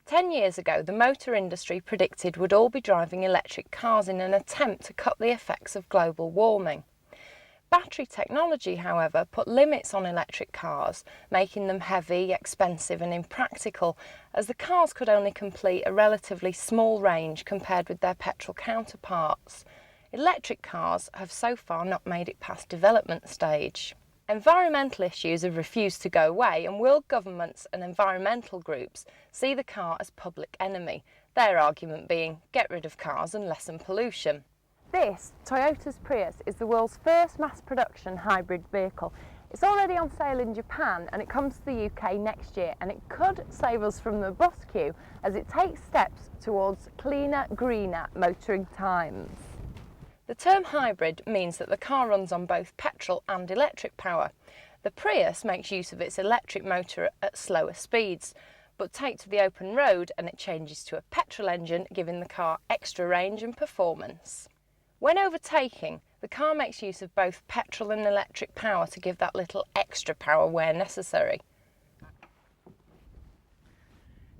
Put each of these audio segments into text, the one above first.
10 years ago, the motor industry predicted we'd all be driving electric cars in an attempt to cut the effects of global warming. Battery technology, however, put limits on electric cars, making them heavy, expensive and impractical, as the cars could only complete a relatively small range compared with their petrol counterparts. Electric cars have so far not made it past development stage. Environmental issues have refused to go away, and world governments and environmental groups see the car as public enemy, their argument being get rid of cars and lessen pollution. This, Toyota's Prius, is the world's first mass production hybrid vehicle. It's already on sale in Japan and it comes to the UK next year, and it could save us from the bus queue as it takes steps towards cleaner, greener motoring times. The term hybrid means that the car runs on both petrol and electric power. The Prius makes use of its electric motor at slower speeds, but take to the open road and it changes to a petrol engine, giving the car extra range and performance. When overtaking, the car makes use of both petrol and electric power to give that little extra power where necessary.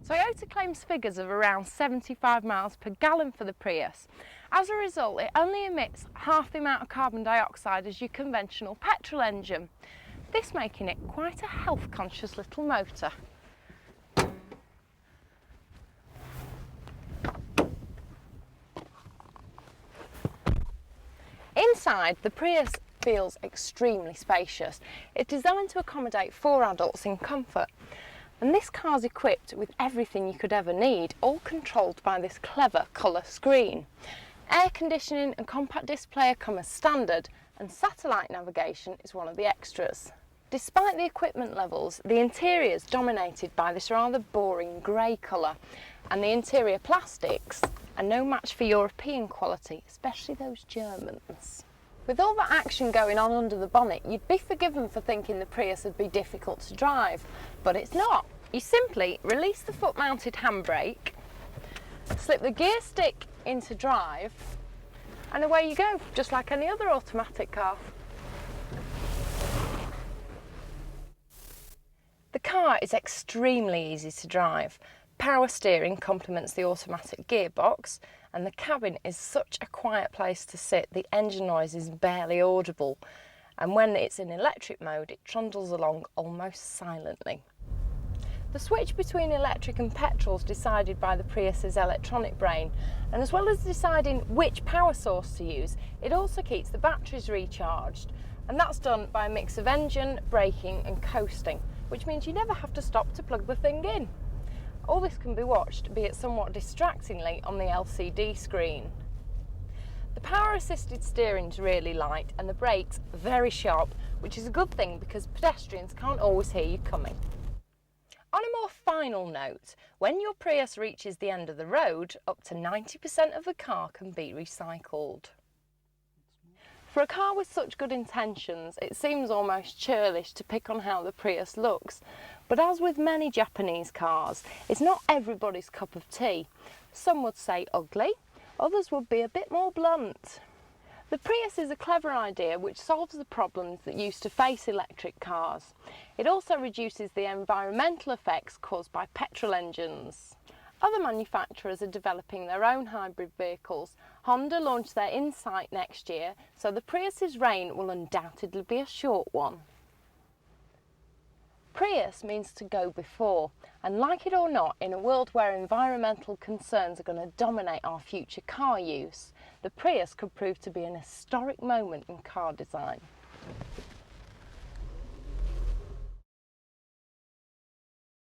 Toyota claims figures of around 75 miles per gallon for the Prius. As a result, it only emits half the amount of carbon dioxide as your conventional petrol engine, this making it quite a health-conscious little motor. Inside, the Prius feels extremely spacious. It's designed to accommodate 4 adults in comfort. And this car's equipped with everything you could ever need, all controlled by this clever colour screen. Air conditioning and compact display come as standard, and satellite navigation is one of the extras. Despite the equipment levels, the interior is dominated by this rather boring grey colour, and the interior plastics are no match for European quality, especially those Germans. With all that action going on under the bonnet, you'd be forgiven for thinking the Prius would be difficult to drive, but it's not. You simply release the foot-mounted handbrake, slip the gear stick into drive, and away you go, just like any other automatic car. The car is extremely easy to drive. Power steering complements the automatic gearbox, and the cabin is such a quiet place to sit, the engine noise is barely audible, and when it's in electric mode it trundles along almost silently. The switch between electric and petrol is decided by the Prius's electronic brain, and as well as deciding which power source to use, it also keeps the batteries recharged, and that's done by a mix of engine, braking and coasting, which means you never have to stop to plug the thing in. All this can be watched, be it somewhat distractingly, on the LCD screen. The power-assisted steering is really light and the brakes very sharp, which is a good thing because pedestrians can't always hear you coming. On a more final note, when your Prius reaches the end of the road, up to 90% of the car can be recycled. For a car with such good intentions, it seems almost churlish to pick on how the Prius looks, but as with many Japanese cars, it's not everybody's cup of tea. Some would say ugly, others would be a bit more blunt. The Prius is a clever idea which solves the problems that used to face electric cars. It also reduces the environmental effects caused by petrol engines. Other manufacturers are developing their own hybrid vehicles. Honda launched their Insight next year, so the Prius's reign will undoubtedly be a short one. Prius means to go before, and like it or not, in a world where environmental concerns are going to dominate our future car use, the Prius could prove to be an historic moment in car design.